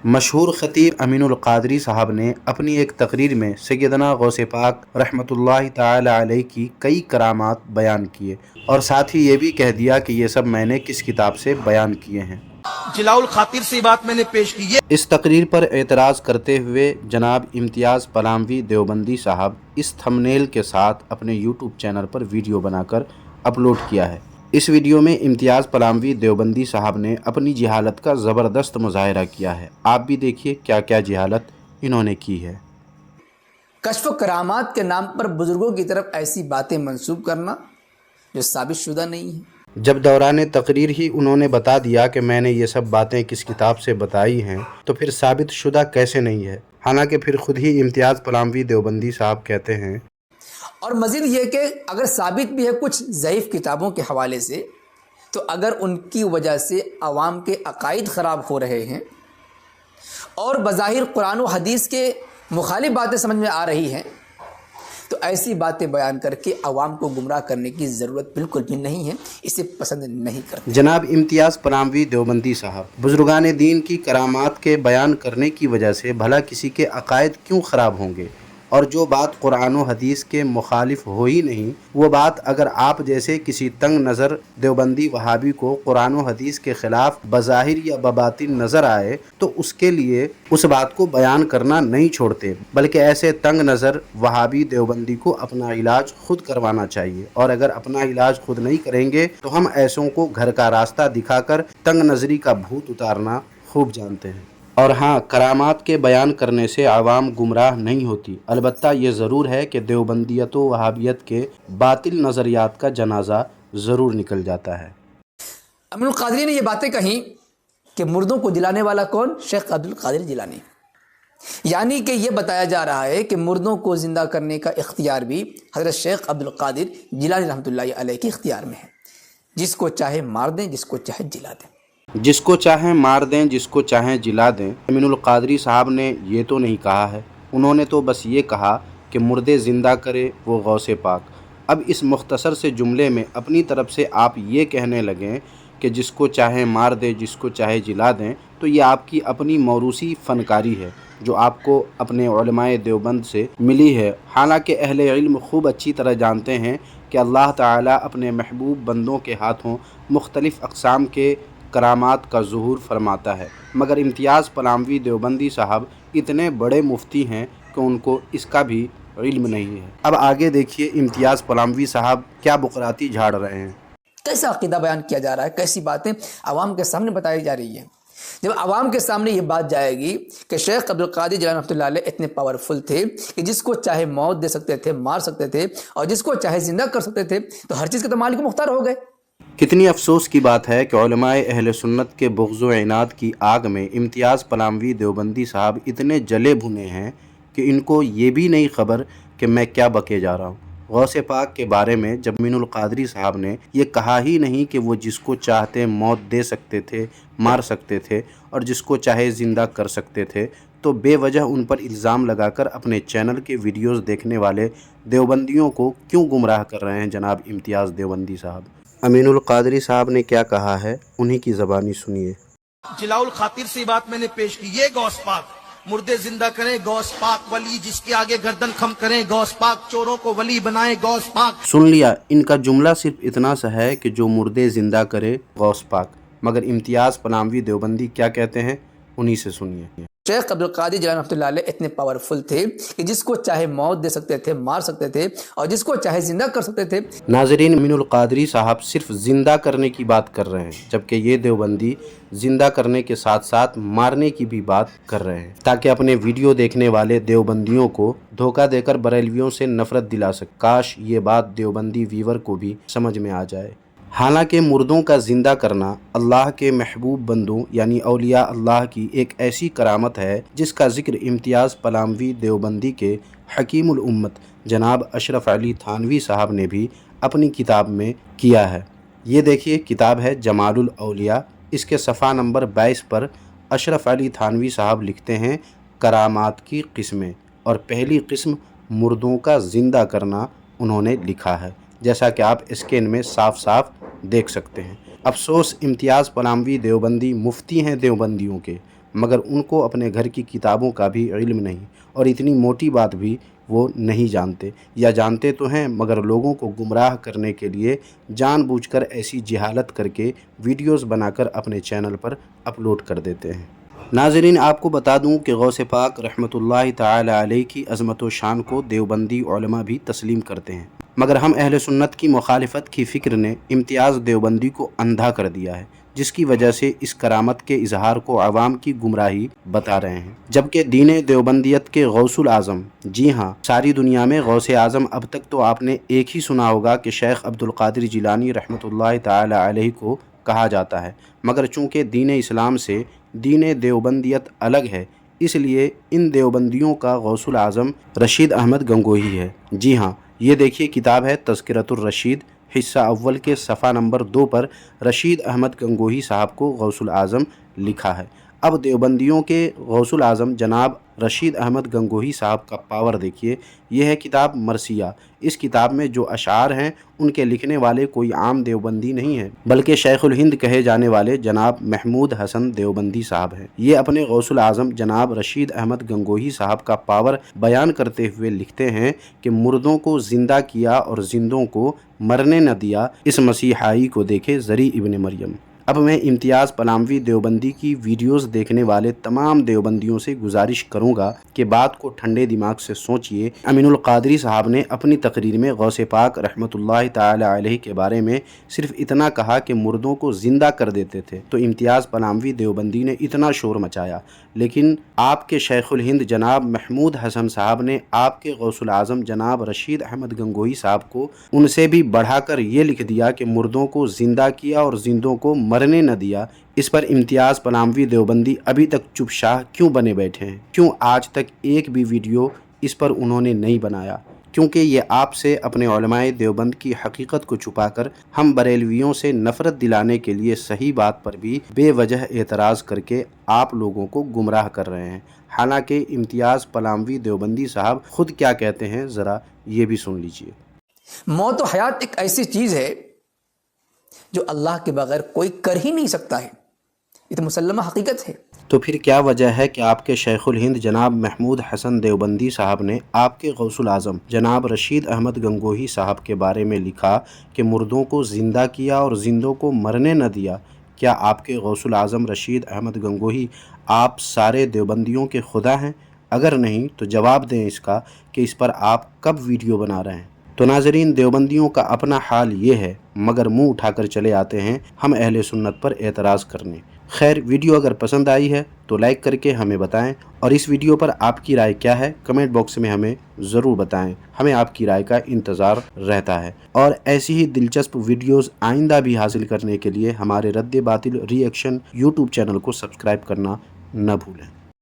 مشہور خطیب امین القادری صاحب نے اپنی ایک تقریر میں سیدنا غوث پاک رحمۃ اللہ تعالی علیہ کی کئی کرامات بیان کیے اور ساتھ ہی یہ بھی کہہ دیا کہ یہ سب میں نے کس کتاب سے بیان کیے ہیں۔ جلاؤ الخاطر سے بات میں نے پیش کی ہے۔ اس تقریر پر اعتراض کرتے ہوئے جناب امتیاز پلاموی دیوبندی صاحب اس تھمبنیل کے ساتھ اپنے یوٹیوب چینل پر ویڈیو بنا کر اپلوڈ کیا ہے۔ اس ویڈیو میں امتیاز پلاموی دیوبندی صاحب نے اپنی جہالت کا زبردست مظاہرہ کیا ہے۔ آپ بھی دیکھیے کیا کیا جہالت انہوں نے کی ہے۔ کشف و کرامات کے نام پر بزرگوں کی طرف ایسی باتیں منسوب کرنا جو ثابت شدہ نہیں ہے۔ جب دوران تقریر ہی انہوں نے بتا دیا کہ میں نے یہ سب باتیں کس کتاب سے بتائی ہیں تو پھر ثابت شدہ کیسے نہیں ہے؟ حالانکہ پھر خود ہی امتیاز پلاموی دیوبندی صاحب کہتے ہیں، اور مزید یہ کہ اگر ثابت بھی ہے کچھ ضعیف کتابوں کے حوالے سے، تو اگر ان کی وجہ سے عوام کے عقائد خراب ہو رہے ہیں اور بظاہر قرآن و حدیث کے مخالف باتیں سمجھ میں آ رہی ہیں، تو ایسی باتیں بیان کر کے عوام کو گمراہ کرنے کی ضرورت بالکل بھی نہیں ہے، اسے پسند نہیں کرتے۔ جناب امتیاز پلاموی دیوبندی صاحب، بزرگان دین کی کرامات کے بیان کرنے کی وجہ سے بھلا کسی کے عقائد کیوں خراب ہوں گے؟ اور جو بات قرآن و حدیث کے مخالف ہو ہی نہیں، وہ بات اگر آپ جیسے کسی تنگ نظر دیوبندی وہابی کو قرآن و حدیث کے خلاف بظاہر یا بباطن نظر آئے تو اس کے لیے اس بات کو بیان کرنا نہیں چھوڑتے، بلکہ ایسے تنگ نظر وہابی دیوبندی کو اپنا علاج خود کروانا چاہیے، اور اگر اپنا علاج خود نہیں کریں گے تو ہم ایسوں کو گھر کا راستہ دکھا کر تنگ نظری کا بھوت اتارنا خوب جانتے ہیں۔ اور ہاں، کرامات کے بیان کرنے سے عوام گمراہ نہیں ہوتی، البتہ یہ ضرور ہے کہ دیوبندیت و وہابیت کے باطل نظریات کا جنازہ ضرور نکل جاتا ہے۔ امین القادری نے یہ باتیں کہیں کہ مردوں کو جلانے والا کون؟ شیخ عبد القادر جیلانی، یعنی کہ یہ بتایا جا رہا ہے کہ مردوں کو زندہ کرنے کا اختیار بھی حضرت شیخ عبد القادر جیلانی رحمۃ اللہ علیہ کے اختیار میں ہے، جس کو چاہے مار دیں، جس کو چاہے جلا دیں، جس کو چاہیں مار دیں، جس کو چاہیں جلا دیں۔ امین القادری صاحب نے یہ تو نہیں کہا ہے، انہوں نے تو بس یہ کہا کہ مردے زندہ کرے وہ غوث پاک۔ اب اس مختصر سے جملے میں اپنی طرف سے آپ یہ کہنے لگیں کہ جس کو چاہیں مار دیں، جس کو چاہے جلا دیں، تو یہ آپ کی اپنی موروثی فنکاری ہے جو آپ کو اپنے علماء دیوبند سے ملی ہے۔ حالانکہ اہل علم خوب اچھی طرح جانتے ہیں کہ اللہ تعالیٰ اپنے محبوب بندوں کے ہاتھوں مختلف اقسام کے کرامات کا ظہور فرماتا ہے، مگر امتیاز پلاموی دیوبندی صاحب اتنے بڑے مفتی ہیں کہ ان کو اس کا بھی علم نہیں ہے۔ اب آگے دیکھیے امتیاز پلاموی صاحب کیا بقراتی جھاڑ رہے ہیں۔ کیسا عقیدہ بیان کیا جا رہا ہے، کیسی باتیں عوام کے سامنے بتائی جا رہی ہیں۔ جب عوام کے سامنے یہ بات جائے گی کہ شیخ عبد القادر جیلانی رحمۃ اللہ علیہ اتنے پاورفل تھے کہ جس کو چاہے موت دے سکتے تھے، مار سکتے تھے، اور جس کو چاہے زندہ کر سکتے تھے، تو ہر چیز کے تو مالک مختار ہو گئے۔ کتنی افسوس کی بات ہے کہ علماء اہل سنت کے بغض و عناد کی آگ میں امتیاز پلاموی دیوبندی صاحب اتنے جلے بھنے ہیں کہ ان کو یہ بھی نہیں خبر کہ میں کیا بکے جا رہا ہوں۔ غوث پاک کے بارے میں جب امین القادری صاحب نے یہ کہا ہی نہیں کہ وہ جس کو چاہتے موت دے سکتے تھے، مار سکتے تھے، اور جس کو چاہے زندہ کر سکتے تھے، تو بے وجہ ان پر الزام لگا کر اپنے چینل کے ویڈیوز دیکھنے والے دیوبندیوں کو کیوں گمراہ کر رہے ہیں جناب امتیاز دیوبندی صاحب؟ امین القادری صاحب نے کیا کہا ہے، انہی کی زبانی سنیے۔ جلاؤ الخاطر سے بات میں نے پیش کی، یہ غوث پاک مردے زندہ کریں، غوث پاک ولی جس کے آگے گردن خم کریں، غوث پاک چوروں کو ولی بنائیں، غوث پاک۔ سن لیا، ان کا جملہ صرف اتنا سا ہے کہ جو مردے زندہ کرے غوث پاک، مگر امتیاز پلاموی دیوبندی کیا کہتے ہیں، انہی سے سنیے۔ شیخ عبد القادر جیلانی رحمۃ اللہ علیہ اتنے پاورفل تھے کہ جس کو چاہے موت دے سکتے تھے، مار سکتے تھے، اور جس کو چاہے زندہ کر سکتے تھے۔ ناظرین، امین القادری صاحب صرف زندہ کرنے کی بات کر رہے ہیں، جبکہ یہ دیوبندی زندہ کرنے کے ساتھ ساتھ مارنے کی بھی بات کر رہے ہیں، تاکہ اپنے ویڈیو دیکھنے والے دیوبندیوں کو دھوکہ دے کر بریلویوں سے نفرت دلا سکے۔ کاش یہ بات دیوبندی ویور کو بھی سمجھ میں آ جائے۔ حالانکہ مردوں کا زندہ کرنا اللہ کے محبوب بندوں یعنی اولیاء اللہ کی ایک ایسی کرامت ہے جس کا ذکر امتیاز پلاموی دیوبندی کے حکیم الامت جناب اشرف علی تھانوی صاحب نے بھی اپنی کتاب میں کیا ہے۔ یہ دیکھیے، کتاب ہے جمال الاولیاء، اس کے صفحہ نمبر 22 پر اشرف علی تھانوی صاحب لکھتے ہیں کرامات کی قسمیں، اور پہلی قسم مردوں کا زندہ کرنا انہوں نے لکھا ہے، جیسا کہ آپ اسکرین میں صاف صاف دیکھ سکتے ہیں۔ افسوس امتیاز پلاموی دیوبندی مفتی ہیں دیوبندیوں کے، مگر ان کو اپنے گھر کی کتابوں کا بھی علم نہیں، اور اتنی موٹی بات بھی وہ نہیں جانتے، یا جانتے تو ہیں مگر لوگوں کو گمراہ کرنے کے لیے جان بوجھ کر ایسی جہالت کر کے ویڈیوز بنا کر اپنے چینل پر اپلوڈ کر دیتے ہیں۔ ناظرین، آپ کو بتا دوں کہ غوث پاک رحمۃ اللہ تعالی علیہ کی عظمت و شان کو دیوبندی علماء بھی تسلیم کرتے ہیں، مگر ہم اہل سنت کی مخالفت کی فکر نے امتیاز دیوبندی کو اندھا کر دیا ہے، جس کی وجہ سے اس کرامت کے اظہار کو عوام کی گمراہی بتا رہے ہیں، جبکہ دین دیوبندیت کے غوث الاعظم، جی ہاں، ساری دنیا میں غوث اعظم اب تک تو آپ نے ایک ہی سنا ہوگا کہ شیخ عبد القادر جیلانی رحمۃ اللہ تعالی علیہ کو کہا جاتا ہے، مگر چونکہ دین اسلام سے دین دیوبندیت الگ ہے، اس لیے ان دیوبندیوں کا غوث الاعظم رشید احمد گنگوہی ہے۔ جی ہاں، یہ دیکھیے کتاب ہے تذکرۃ الرشید، حصہ اول کے صفحہ نمبر 2 پر رشید احمد گنگوہی صاحب کو غوث الاعظم لکھا ہے۔ اب دیوبندیوں کے غوث الاعظم جناب رشید احمد گنگوہی صاحب کا پاور دیکھیے۔ یہ ہے کتاب مرثیہ۔ اس کتاب میں جو اشعار ہیں ان کے لکھنے والے کوئی عام دیوبندی نہیں ہیں، بلکہ شیخ الہند کہے جانے والے جناب محمود حسن دیوبندی صاحب ہیں۔ یہ اپنے غوث الاعظم جناب رشید احمد گنگوہی صاحب کا پاور بیان کرتے ہوئے لکھتے ہیں کہ مردوں کو زندہ کیا اور زندوں کو مرنے نہ دیا، اس مسیحائی کو دیکھے زری ابن مریم۔ اب میں امتیاز پلاموی دیوبندی کی ویڈیوز دیکھنے والے تمام دیوبندیوں سے گزارش کروں گا کہ بات کو ٹھنڈے دماغ سے سوچئے۔ امین القادری صاحب نے اپنی تقریر میں غوث پاک رحمۃ اللہ تعالی علیہ کے بارے میں صرف اتنا کہا کہ مردوں کو زندہ کر دیتے تھے، تو امتیاز پلاموی دیوبندی نے اتنا شور مچایا، لیکن آپ کے شیخ الہند جناب محمود حسن صاحب نے آپ کے غوث الاعظم جناب رشید احمد گنگوہی صاحب کو ان سے بھی بڑھا کر یہ لکھ دیا کہ مردوں کو زندہ کیا اور زندوں کو مرنے نہ دیا۔ اس پر امتیاز پلاموی دیوبندی ابھی تک چپ شاہ کیوں بنے بیٹھے ہیں؟ کیوں آج تک ایک بھی ویڈیو اس پر انہوں نے نہیں بنایا؟ کیونکہ یہ آپ سے اپنے علماء دیوبند کی حقیقت کو چھپا کر ہم بریلویوں سے نفرت دلانے کے لیے صحیح بات پر بھی بے وجہ اعتراض کر کے آپ لوگوں کو گمراہ کر رہے ہیں۔ حالانکہ امتیاز پلاموی دیوبندی صاحب خود کیا کہتے ہیں، ذرا یہ بھی سن لیجئے۔ موت و حیات ایک ایسی چیز ہے جو اللہ کے بغیر کوئی کر ہی نہیں سکتا ہے، یہ تو مسلمہ حقیقت ہے۔ تو پھر کیا وجہ ہے کہ آپ کے شیخ الہند جناب محمود حسن دیوبندی صاحب نے آپ کے غوث الاعظم جناب رشید احمد گنگوہی صاحب کے بارے میں لکھا کہ مردوں کو زندہ کیا اور زندوں کو مرنے نہ دیا؟ کیا آپ کے غوث الاعظم رشید احمد گنگوہی آپ سارے دیوبندیوں کے خدا ہیں؟ اگر نہیں تو جواب دیں اس کا کہ اس پر آپ کب ویڈیو بنا رہے ہیں؟ تو ناظرین، دیوبندیوں کا اپنا حال یہ ہے، مگر منہ اٹھا کر چلے آتے ہیں ہم اہل سنت پر اعتراض کرنے۔ خیر، ویڈیو اگر پسند آئی ہے تو لائک کر کے ہمیں بتائیں، اور اس ویڈیو پر آپ کی رائے کیا ہے کمنٹ باکس میں ہمیں ضرور بتائیں، ہمیں آپ کی رائے کا انتظار رہتا ہے۔ اور ایسی ہی دلچسپ ویڈیوز آئندہ بھی حاصل کرنے کے لیے ہمارے رد باطل ری ایکشن یوٹیوب چینل کو سبسکرائب کرنا نہ بھولیں۔